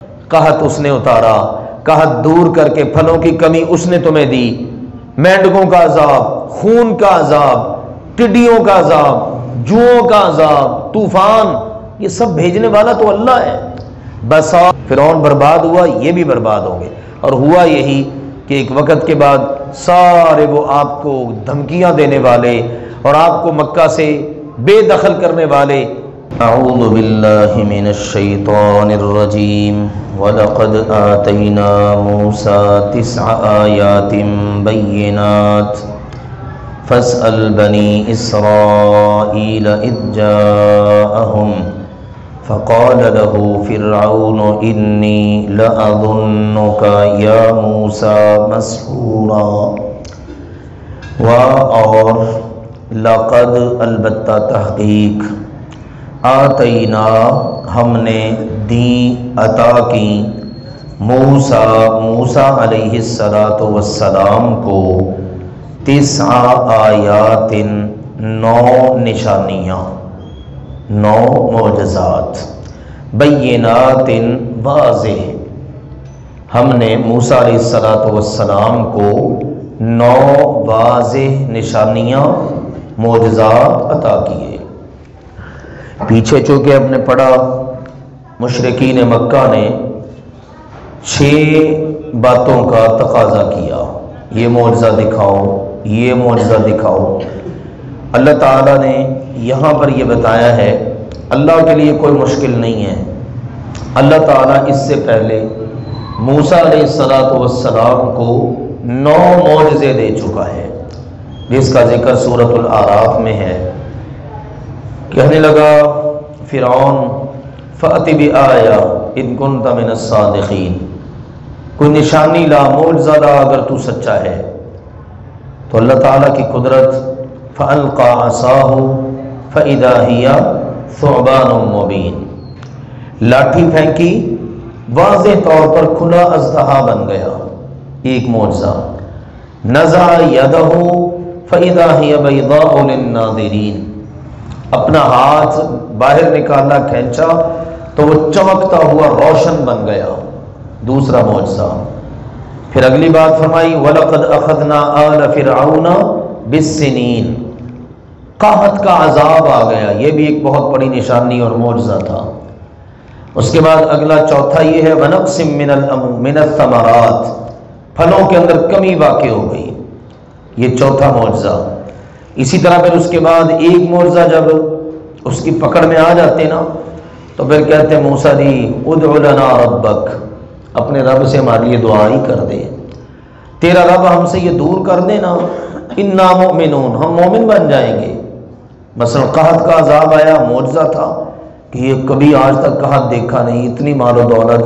قحط اس نے اتارا، قحط دور کر کے پھلوں کی کمی اس نے تمہیں دی، مینڈکوں کا عذاب، خون کا عذاب، ٹڈیوں کا عذاب، جوؤں کا عذاب، طوفان، یہ سب بھیجنے والا تو اللہ ہے۔ بس فرعون برباد ہوا، یہ بھی برباد ہوں گے۔ اور ہوا یہی کہ ایک وقت کے بعد سارے وہ آپ کو دھمکیاں دینے والے اور آپ کو مکہ سے بے دخل کرنے والے۔ اعوذ باللہ من الشیطان الرجیم وَلَقَدْ آتَيْنَا مُوسَى 9 آيَاتٍ بَيِّنَاتٍ فَاسْأَلْ بَنِي إِسْرَائِيلَ إِذْ جَاءَهُمْ فَقَالَ لَهُ فِرْعَوْنُ إِنِّي لَأَظُنُّكَ يَا مُوسَى مَسْحُورًا۔ اور لقد البتہ تحقیق، آتینا ہم نے دی عطا کی، موسیٰ علیہ السلام کو 9 آیات 9 نشانیاں، 9 معجزات، بینات واضح۔ ہم نے موسیٰ علیہ السلام کو 9 واضح نشانیاں، معجزات عطا کیے۔ پیچھے چونکہ ہم نے پڑھا مشرکین مکہ نے 6 باتوں کا تقاضا کیا، یہ معجزہ دکھاؤ، یہ معجزہ دکھاؤ۔ اللہ تعالیٰ نے یہاں پر یہ بتایا ہے اللہ کے لیے کوئی مشکل نہیں ہے۔ اللہ تعالیٰ اس سے پہلے موسیٰ علیہ السلام کو 9 معجزے دے چکا ہے، جس کا ذکر سورۃ الاعراف میں ہے۔ کہنے لگا فرعون فَأْتِ بِآیَةٍ إِن كُنتَ مِنَ الصَّادِقِينَ، کوئی نشانی لا، معجزہ لا اگر تو سچا ہے۔ تو اللہ تعالیٰ کی قدرت، فَأَلْقَىٰ عَصَاهُ فَإِذَا هِيَ ثُعْبَانٌ مُّبِينٌ، لاٹھی پھینکی، واضح طور پر کھلا اژدہا بن گیا، ایک معجزہ۔ نزع یدہ فَإِذَا هِيَ بَيْضَاءُ لِلنَّاظِرِينَ، اپنا ہاتھ باہر نکالا، کھینچا تو وہ چمکتا ہوا روشن بن گیا، دوسرا معجزہ۔ پھر اگلی بات فرمائی وَلَقَدْ أَخَذْنَا آلَ فِرْعَوْنَ بِالسِّنِينَ، قحط کا عذاب آ گیا، یہ بھی ایک بہت بڑی نشانی اور معجزہ تھا۔ اس کے بعد اگلا چوتھا یہ ہے وَنَقْصٍ مِّنَ الثَّمَرَاتِ، پھلوں کے اندر کمی واقع ہو گئی، یہ چوتھا معجزہ۔ اسی طرح پھر اس کے بعد ایک معجزہ جب اس کی پکڑ میں آ جاتے نا تو پھر کہتے ہیں موسیٰ جی ادع لنا ربک، اپنے رب سے ہمارے لیے دعا ہی کر دے، تیرا رب ہم سے یہ دور کر دے نا، انا مؤمنون، ہم مومن بن جائیں گے۔ مثلا قحط کا عذاب آیا، معجزہ تھا کہ یہ کبھی آج تک قحط دیکھا نہیں، اتنی مال و دولت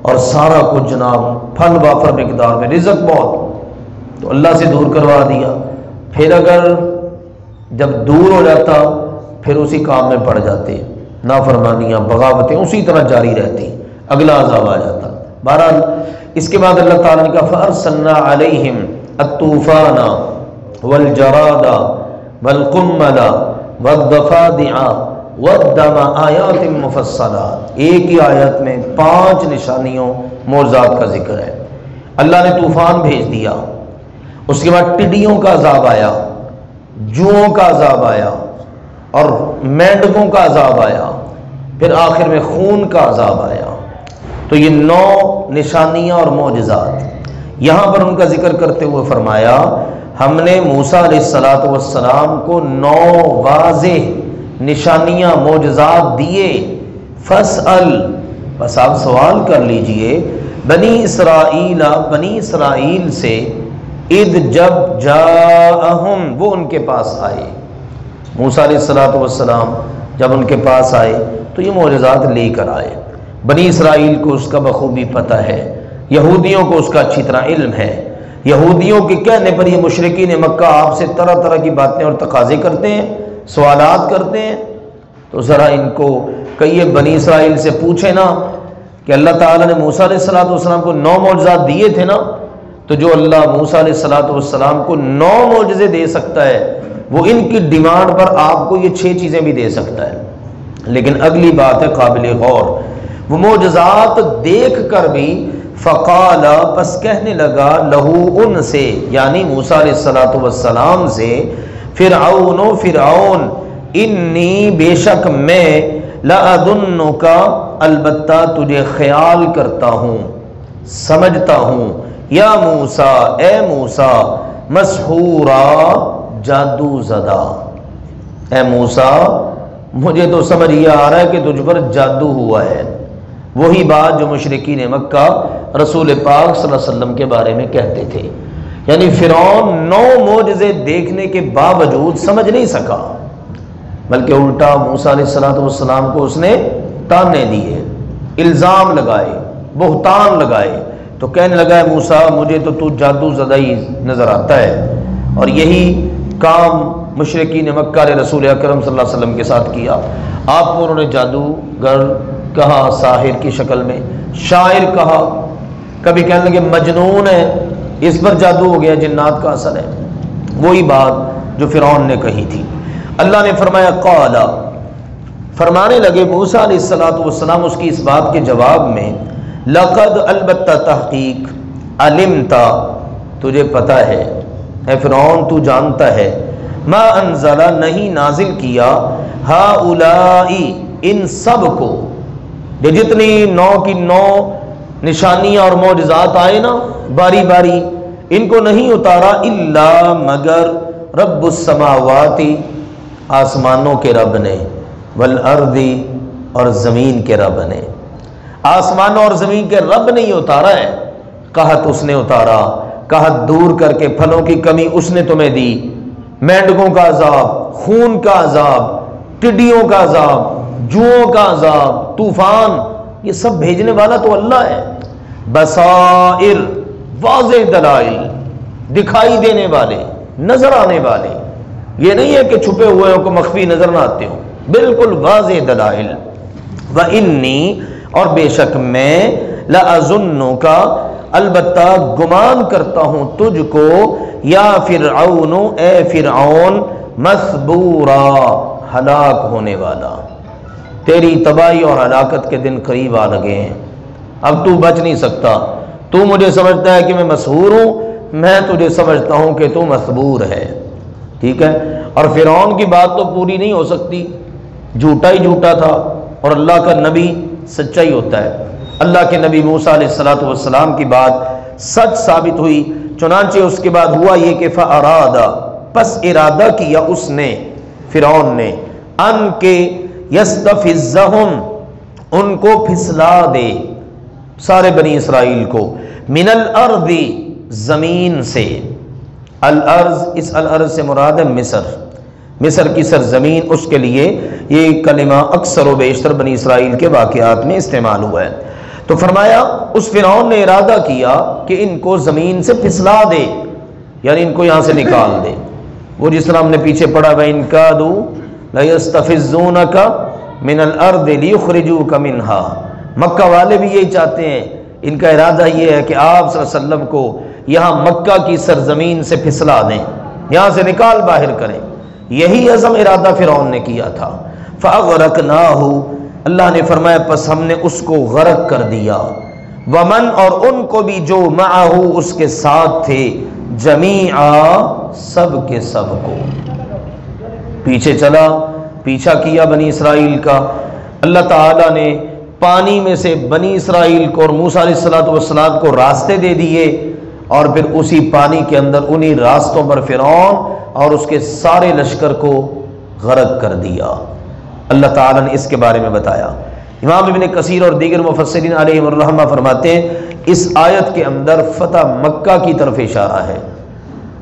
اور سارا کچھ جناب پھل وافر مقدار میں، رزق بہت، تو اللہ سے دور کروا دیا۔ پھر اگر جب دور ہو جاتا پھر اسی کام میں پڑ جاتے، نافرمانیاں، بغاوتیں اسی طرح جاری رہتی، اگلا عذاب آ جاتا۔ بہرحال اس کے بعد اللہ تعالیٰ نے کہا فَأَرْسَلْنَا عَلَيْهِمْ الطُّوفَانَ وَالْجَرَادَ وَالْقُمَّلَ وَالضَّفَادِعَ وَالدَّمَ آیَاتٍ مُفَصَّلَاتٍ، ایک ہی آیت میں 5 نشانیوں معجزات کا ذکر ہے۔ اللہ نے طوفان بھیج دیا، اس کے بعد ٹڈیوں کا عذاب آیا، جوؤں کا عذاب آیا اور مینڈکوں کا عذاب آیا، پھر آخر میں خون کا عذاب آیا۔ تو یہ 9 نشانیاں اور معجزات، یہاں پر ان کا ذکر کرتے ہوئے فرمایا ہم نے موسیٰ علیہ السلام کو 9 واضح نشانیاں، معجزات دیے۔ فَاسْأَلْ، بس آپ سوال کر لیجئے، بنی اسرائیل سے، اذ جب جاءہم، وہ ان کے پاس آئے، موسیٰ علیہ السلام جب ان کے پاس آئے تو یہ معجزات لے کر آئے۔ بنی اسرائیل کو اس کا بخوبی پتہ ہے، یہودیوں کو اس کا اچھی طرح علم ہے۔ یہودیوں کے کہنے پر یہ مشرکین مکہ آپ سے طرح طرح کی باتیں اور تقاضے کرتے ہیں، سوالات کرتے ہیں، تو ذرا ان کو کہیے بنی اسرائیل سے پوچھیں نا کہ اللہ تعالیٰ نے موسیٰ علیہ السلام کو 9 معجزات دیے تھے نا، تو جو اللہ موسیٰ علیہ السلام کو 9 معجزے دے سکتا ہے وہ ان کی ڈیمانڈ پر آپ کو یہ 6 چیزیں بھی دے سکتا ہے۔ لیکن اگلی بات ہے قابل غور، وہ معجزات دیکھ کر بھی فقال پس کہنے لگا لہو ان سے یعنی موسیٰ علیہ السلام سے فرعون انی بے شک میں لأظنک البتہ تجھے خیال کرتا ہوں سمجھتا ہوں یا موسیٰ اے موسیٰ مسحورا جادو زدہ اے موسیٰ مجھے تو سمجھ یہ آ رہا ہے کہ تجھ پر جادو ہوا ہے۔ وہی بات جو مشرکین مکہ رسول پاک صلی اللہ علیہ وسلم کے بارے میں کہتے تھے، یعنی فرعون 9 معجزے دیکھنے کے باوجود سمجھ نہیں سکا، بلکہ الٹا موسیٰ علیہ السلام کو اس نے تانے دیے، الزام لگائے، بہتان لگائے، تو کہنے لگا ہے موسیٰ مجھے تو جادو زدہ ہی نظر آتا ہے۔ اور یہی کام مشرکین مکہ نے رسول اکرم صلی اللہ علیہ وسلم کے ساتھ کیا۔ آپ کو انہوں نے جادوگر کہا ساحر کی شکل میں، شاعر کہا، کبھی کہنے لگے مجنون ہے، اس پر جادو ہو گیا، جنات کا اثر ہے۔ وہی بات جو فرعون نے کہی تھی۔ اللہ نے فرمایا قال، فرمانے لگے موسیٰ علیہ السلام اس کی اس بات کے جواب میں، لقد البتہ تحقیق، علمت تجھے پتہ ہے، اے فرعون تو جانتا ہے، ما انزل نہیں نازل کیا، ہؤلائی ان سب کو، یہ جتنی 9 کی 9 نشانیاں اور معجزات آئے نا باری باری، ان کو نہیں اتارا الا مگر رب السماوات آسمانوں کے رب نے، والارض اور زمین کے رب نے، آسمانوں اور زمین کے رب نے ہی اتارا ہے۔ قحط اس نے اتارا، قحط دور کر کے پھلوں کی کمی اس نے تمہیں دی، مینڈکوں کا عذاب، خون کا عذاب، ٹڈیوں کا عذاب، جوؤں کا عذاب، طوفان، یہ سب بھیجنے والا تو اللہ ہے۔ بصائر واضح دلائل، دکھائی دینے والے، نظر آنے والے، یہ نہیں ہے کہ چھپے ہوئے کو مخفی نظر نہ آتے ہوں، بالکل واضح دلائل۔ وَإِنِّي اور بے شک میں لَأَظُنُّكَ البتہ گمان کرتا ہوں تجھ کو، یا فرعون اے فرعون، مثبورا ہلاک ہونے والا، تیری تباہی اور ہلاکت کے دن قریب آ لگے ہیں، اب تو بچ نہیں سکتا۔ تو مجھے سمجھتا ہے کہ میں مسحور ہوں، میں تجھے سمجھتا ہوں کہ تو مسحور ہے، ٹھیک ہے۔ اور فرعون کی بات تو پوری نہیں ہو سکتی، جھوٹا ہی جھوٹا تھا، اور اللہ کا نبی سچا ہی ہوتا ہے۔ اللہ کے نبی موسیٰ علیہ السلام کی بات سچ ثابت ہوئی، چنانچہ اس کے بعد ہوا یہ کہ فَأَرَادَ پس ارادہ کیا اس نے، فرعون نے، ان کے یستفزہم ان کو پھسلا دے، سارے بنی اسرائیل کو، من الارض زمین سے، الارض اس الارض سے مراد ہے مصر، مصر کی سرزمین، اس کے لیے یہ کلمہ اکثر و بیشتر بنی اسرائیل کے واقعات میں استعمال ہوا ہے۔ تو فرمایا اس فرعون نے ارادہ کیا کہ ان کو زمین سے پھسلا دے، یعنی ان کو یہاں سے نکال دے۔ وہ جس طرح ہم نے پیچھے پڑھا وَإِن كَادُوا لَيَسْتَفِزُّونَكَ مِنَ الْأَرْضِ لِيُخْرِجُوكَ مِنْهَا، مکہ والے بھی یہی چاہتے ہیں، ان کا ارادہ یہ ہے کہ آپ صلی اللہ علیہ وسلم کو یہاں مکہ کی سرزمین سے پھسلا دیں، یہاں سے نکال باہر کریں، یہی عزم ارادہ فرعون نے کیا تھا۔ فَأَغْرَقْنَاهُ اللہ نے فرمایا پس ہم نے اس کو غرق کر دیا، ومن اور ان کو بھی جو معہ اس کے ساتھ تھے، جمیعا سب کے سب کو۔ پیچھے چلا، پیچھا کیا بنی اسرائیل کا، اللہ تعالیٰ نے پانی میں سے بنی اسرائیل کو اور موسیٰ علیہ السلام کو راستے دے دیے، اور پھر اسی پانی کے اندر انہی راستوں پر فرعون اور اس کے سارے لشکر کو غرق کر دیا۔ اللہ تعالیٰ نے اس کے بارے میں بتایا۔ امام ابن کثیر اور دیگر مفسرین علیہم الرحمہ فرماتے ہیں اس آیت کے اندر فتح مکہ کی طرف اشارہ ہے،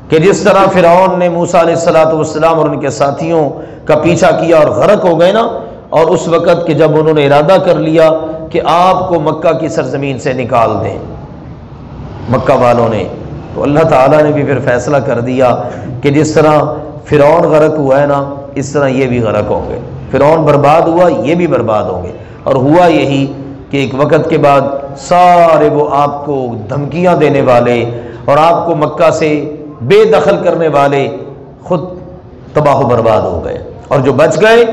کہ جس طرح فرعون نے موسیٰ علیہ السلام اور ان کے ساتھیوں کا پیچھا کیا اور غرق ہو گئے نا، اور اس وقت کہ جب انہوں نے ارادہ کر لیا کہ آپ کو مکہ کی سرزمین سے نکال دیں مکہ والوں نے، تو اللہ تعالیٰ نے بھی پھر فیصلہ کر دیا کہ جس طرح فرعون غرق ہوا ہے نا، اس طرح یہ بھی غرق ہوں گے، فرعون برباد ہوا یہ بھی برباد ہوں گے۔ اور ہوا یہی کہ ایک وقت کے بعد سارے وہ آپ کو دھمکیاں دینے والے اور آپ کو مکہ سے بے دخل کرنے والے خود تباہ و برباد ہو گئے، اور جو بچ گئے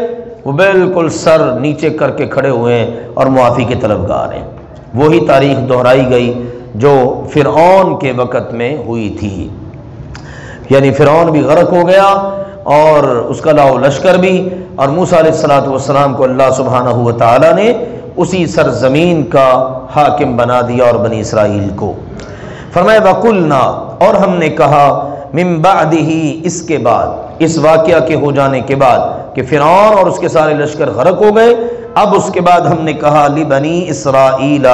وہ بالکل سر نیچے کر کے کھڑے ہوئے ہیں اور معافی کے طلبگار ہیں۔ وہی تاریخ دہرائی گئی جو فرعون کے وقت میں ہوئی تھی، یعنی فرعون بھی غرق ہو گیا اور اس کا لاؤ لشکر بھی، اور موسیٰ علیہ السلام کو اللہ سبحانہ و تعالی نے اسی سرزمین کا حاکم بنا دیا اور بنی اسرائیل کو۔ فرمایا وَقُلْنَا، اور ہم نے کہا، من بعدہ، اس کے بعد، اس واقعہ کے ہو جانے کے بعد کہ فرعون اور اس کے سارے لشکر غرق ہو گئے، اب اس کے بعد ہم نے کہا لبنی اسرائیل،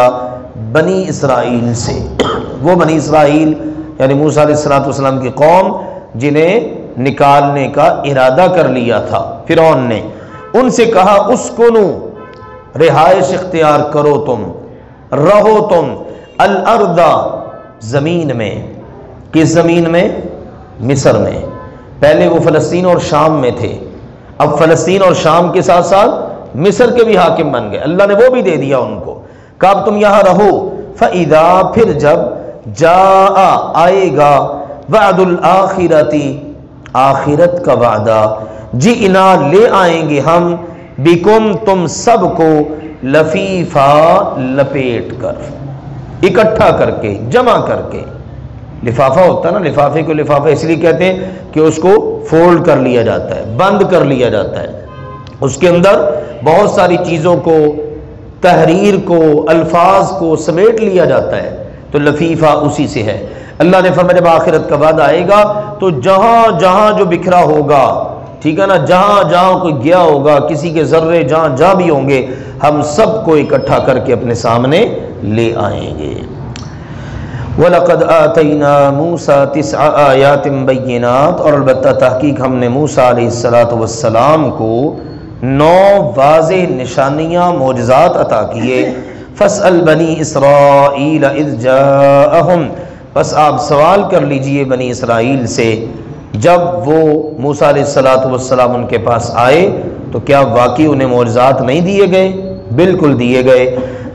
بنی اسرائیل سے، وہ بنی اسرائیل یعنی موسیٰ علیہ السلام کی قوم جنہیں نکالنے کا ارادہ کر لیا تھا فرعون نے، ان سے کہا اسکنو، رہائش اختیار کرو تم، رہو تم، الارض، زمین میں۔ کس زمین میں؟ مصر میں۔ پہلے وہ فلسطین اور شام میں تھے، اب فلسطین اور شام کے ساتھ ساتھ مصر کے بھی حاکم بن گئے، اللہ نے وہ بھی دے دیا ان کو، کہ اب تم یہاں رہو۔ فَإِذَا، پھر جب، جاء، آئے گا، وعد الآخرتی، آخرت کا وعدہ، جئنا، لے آئیں گے ہم، بکم، تم سب کو، لفیفا، لپیٹ کر، اکٹھا کر کے، جمع کر کے۔ لفافہ ہوتا ہے نا، لفافے کو لفافہ اس لیے کہتے ہیں کہ اس کو فولڈ کر لیا جاتا ہے، بند کر لیا جاتا ہے، اس کے اندر بہت ساری چیزوں کو، تحریر کو، الفاظ کو سمیٹ لیا جاتا ہے، تو لفیفہ اسی سے ہے۔ اللہ نے فرمایا جب آخرت کا بعد آئے گا تو جہاں جہاں جو بکھرا ہوگا، ٹھیک ہے نا، جہاں جہاں کوئی گیا ہوگا، کسی کے ذرے جہاں جہاں بھی ہوں گے، ہم سب کو اکٹھا کر کے اپنے سامنے لے آئیں گے۔ وَلَقَدْ آتَيْنَا مُوسَى 9 آیات بینات، اور البتہ تحقیق ہم نے موسیٰ علیہ السلام کو 9 واضح نشانیاں، معجزات عطا کیے۔ فَاسْأَلْ بَنِي إِسْرَائِيلَ إِذْ جَاءَهُمْ، بس آپ سوال کر لیجئے بنی اسرائیل سے جب وہ موسیٰ علیہ السلام ان کے پاس آئے تو کیا واقعی انہیں معجزات نہیں دیے گئے؟ بالکل دیے گئے۔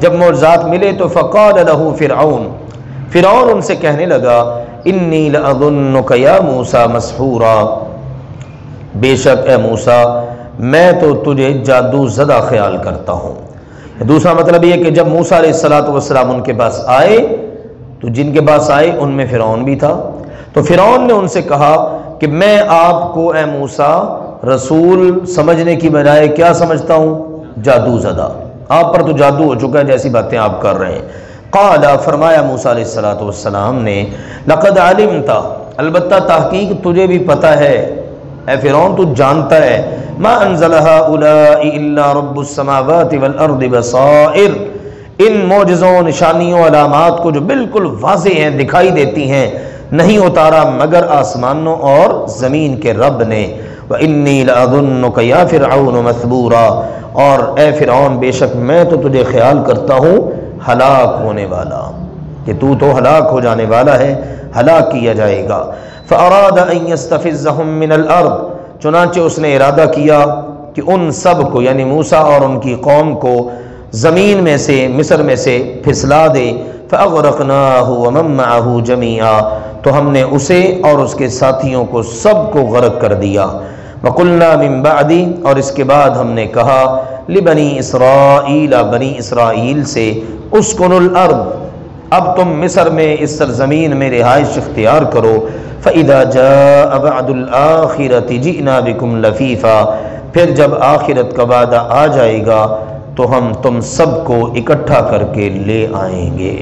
جب معجزات ملے تو فقال له فرعون، فرعون ان سے کہنے لگا، انی لأظنک یا موسیٰ مسحورا، بے شک اے موسیٰ میں تو تجھے جادو زدہ خیال کرتا ہوں۔ دوسرا مطلب یہ کہ جب موسیٰ علیہ السلام ان کے پاس آئے تو جن کے پاس آئے ان میں فرعون بھی تھا، تو فرعون نے ان سے کہا کہ میں آپ کو اے موسیٰ رسول سمجھنے کی بجائے کیا سمجھتا ہوں؟ جادو زدہ، آپ پر تو جادو ہو چکا ہے جیسی باتیں آپ کر رہے ہیں۔ قال، فرمایا موسیٰ علیہ السلام نے، لقد علمت، البتہ تحقیق تجھے بھی پتہ ہے اے فرعون، تو جانتا ہے، ما انزل هؤلاء الا رب السماوات والارض بصائر، ان معجزوں، نشانیوں، علامات کو جو بالکل واضح ہیں، دکھائی دیتی ہیں، نہیں اتارا مگر آسمانوں اور زمین کے رب نے۔ وَإِنِّي لَأَظُنُّكَ يَا فِرْعَوْنُ مَثْبُورًا، اور اے فرعون بے شک میں تو تجھے خیال کرتا ہوں ہلاک ہونے والا، کہ تو ہلاک ہو جانے والا ہے، ہلاک کیا جائے گا۔ فَأَرَادَ أَن يَسْتَفِزَّهُم مِّنَ الْأَرْضِ، چنانچہ اس نے ارادہ کیا کہ ان سب کو یعنی موسیٰ اور ان کی قوم کو زمین میں سے، مصر میں سے پھسلا دے۔ فَأَغْرَقْنَاهُ وَمَن مَّعَهُ جَمِيعًا، تو ہم نے اسے اور اس کے ساتھیوں کو سب کو غرق کر دیا۔ وَقُلْنَا مِن بَعْدِ، اور اس کے بعد ہم نے کہا، لِبَنِي إِسْرَائِيلَ، بنی اسرائیل سے، اسْكُنُوا الْأَرْضَ، اب تم مصر میں اس سرزمین میں رہائش اختیار کرو۔ فَإِذَا جَاءَ بَعْدُ الْآخِرَةِ جِئْنَا بِكُمْ لَفِيفًا، پھر جب آخرت کا وعدہ آ جائے گا تو ہم تم سب کو اکٹھا کر کے لے آئیں گے۔